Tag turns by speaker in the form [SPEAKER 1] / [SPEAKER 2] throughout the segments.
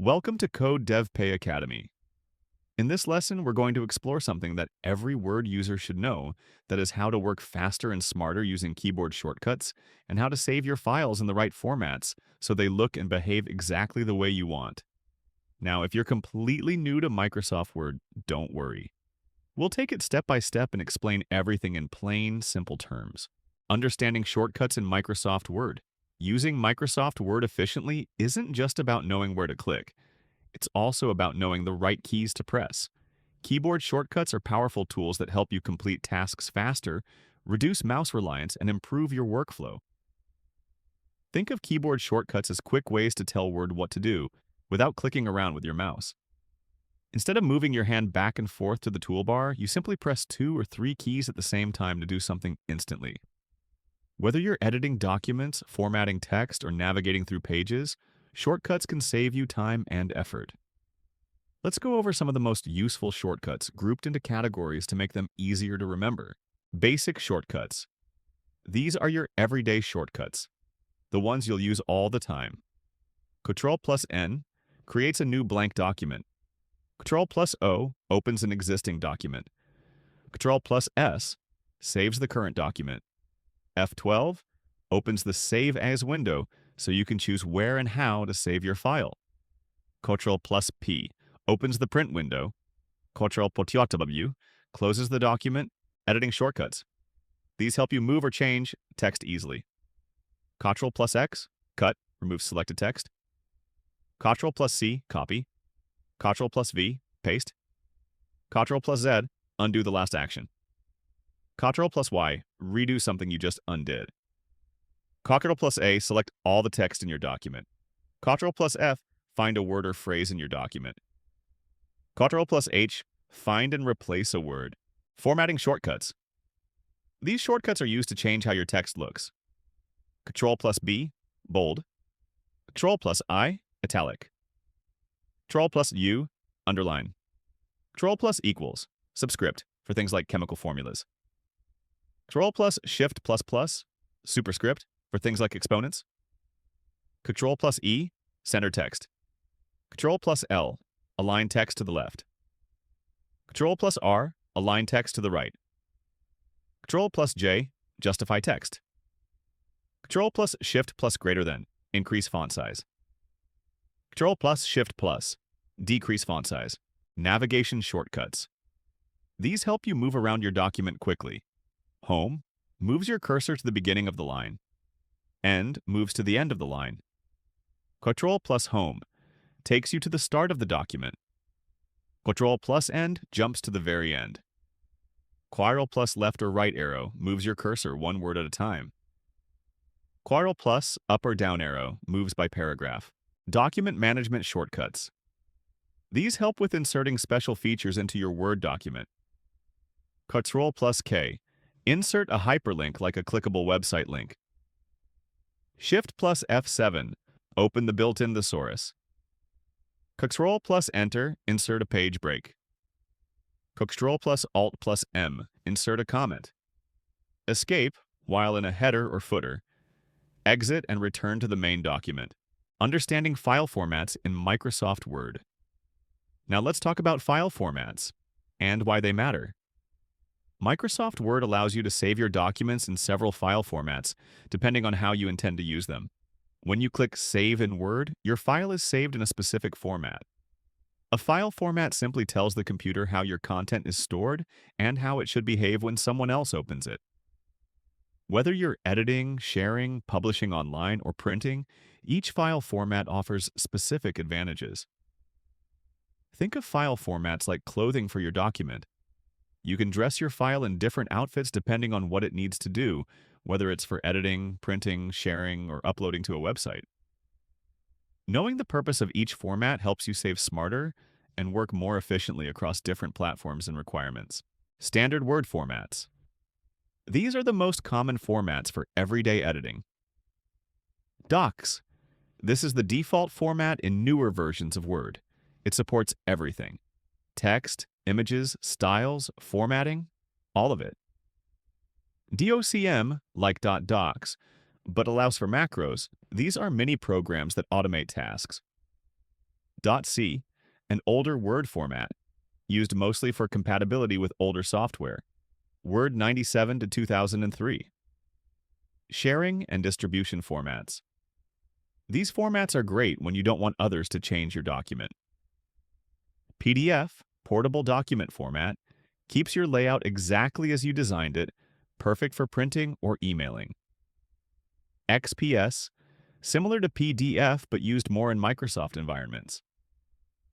[SPEAKER 1] Welcome to Code Dev Pay Academy. In this lesson, we're going to explore something that every Word user should know, that is how to work faster and smarter using keyboard shortcuts, and how to save your files in the right formats so they look and behave exactly the way you want. Now, if you're completely new to Microsoft Word, don't worry. We'll take it step by step and explain everything in plain, simple terms. Understanding shortcuts in Microsoft Word. Using Microsoft Word efficiently isn't just about knowing where to click. It's also about knowing the right keys to press. Keyboard shortcuts are powerful tools that help you complete tasks faster, reduce mouse reliance, and improve your workflow. Think of keyboard shortcuts as quick ways to tell Word what to do without clicking around with your mouse. Instead of moving your hand back and forth to the toolbar, you simply press 2 or 3 keys at the same time to do something instantly. Whether you're editing documents, formatting text, or navigating through pages, shortcuts can save you time and effort. Let's go over some of the most useful shortcuts grouped into categories to make them easier to remember. Basic shortcuts. These are your everyday shortcuts, the ones you'll use all the time. Ctrl+N creates a new blank document. Ctrl+O opens an existing document. Ctrl+S saves the current document. F12 opens the Save As window so you can choose where and how to save your file. Ctrl+P opens the print window. Ctrl+W closes the document. Editing shortcuts. These help you move or change text easily. Ctrl+X, cut, remove selected text. Ctrl+C, copy. Ctrl+V, paste. Ctrl+Z, undo the last action. Ctrl+Y, redo something you just undid. Ctrl+A, select all the text in your document. Ctrl+F, find a word or phrase in your document. Ctrl+H, find and replace a word. Formatting shortcuts. These shortcuts are used to change how your text looks. Ctrl+B, bold. Ctrl+I, italic. Ctrl+U, underline. Ctrl+equals, subscript, for things like chemical formulas. Ctrl+Shift++, superscript, for things like exponents. Ctrl+E, center text. Ctrl+L, align text to the left. Ctrl+R, align text to the right. Ctrl+J, justify text. Ctrl+Shift plus greater than, increase font size. Ctrl+Shift plus, decrease font size. Navigation shortcuts. These help you move around your document quickly. Home moves your cursor to the beginning of the line. End moves to the end of the line. Ctrl+Home takes you to the start of the document. Ctrl+End jumps to the very end. Ctrl+Left or right arrow moves your cursor one word at a time. Ctrl+Up or down arrow moves by paragraph. Document management shortcuts. These help with inserting special features into your Word document. Ctrl+K. Insert a hyperlink like a clickable website link. Shift+F7. Open the built-in thesaurus. Ctrl+Enter. Insert a page break. Ctrl+Alt+M. Insert a comment. Escape while in a header or footer. Exit and return to the main document. Understanding file formats in Microsoft Word. Now let's talk about file formats and why they matter. Microsoft Word allows you to save your documents in several file formats, depending on how you intend to use them. When you click Save in Word, your file is saved in a specific format. A file format simply tells the computer how your content is stored and how it should behave when someone else opens it. Whether you're editing, sharing, publishing online, or printing, each file format offers specific advantages. Think of file formats like clothing for your document. You can dress your file in different outfits depending on what it needs to do, whether it's for editing, printing, sharing, or uploading to a website. Knowing the purpose of each format helps you save smarter and work more efficiently across different platforms and requirements. Standard Word formats. These are the most common formats for everyday editing. Docs. This is the default format in newer versions of Word. It supports everything. Text, images, styles, formatting, all of it. DOCM, like .docs, but allows for macros. These are mini programs that automate tasks. .c, an older Word format, used mostly for compatibility with older software. Word 97 to 2003. Sharing and distribution formats. These formats are great when you don't want others to change your document. PDF, portable document format, keeps your layout exactly as you designed it, perfect for printing or emailing. XPS, similar to PDF but used more in Microsoft environments.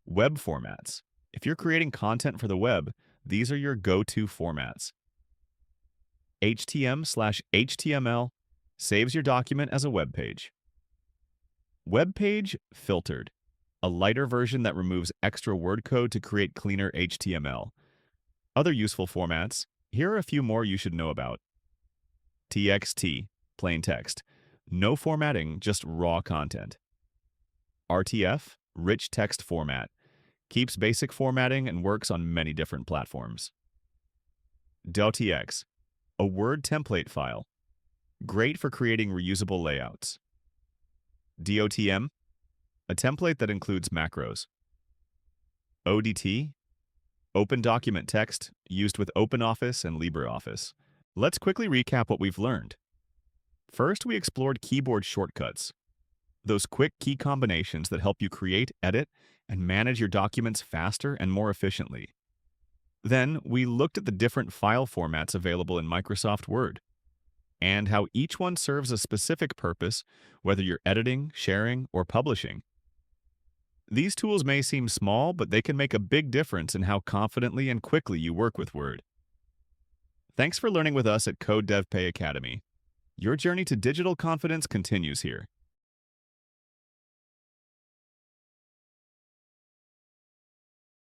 [SPEAKER 1] Web formats. If you're creating content for the web, these are your go-to formats. HTML/HTML saves your document as a web page. Web page filtered, a lighter version that removes extra word code to create cleaner HTML. Other useful formats, here are a few more you should know about. TXT, plain text. No formatting, just raw content. RTF, rich text format. Keeps basic formatting and works on many different platforms. DOTX, a Word template file. Great for creating reusable layouts. DOTM, a template that includes macros. ODT, open document text, used with OpenOffice and LibreOffice. Let's quickly recap what we've learned. First, we explored keyboard shortcuts, those quick key combinations that help you create, edit, and manage your documents faster and more efficiently. Then, we looked at the different file formats available in Microsoft Word, and how each one serves a specific purpose, whether you're editing, sharing, or publishing. These tools may seem small, but they can make a big difference in how confidently and quickly you work with Word. Thanks for learning with us at Code Dev Pay Academy. Your journey to digital confidence continues here.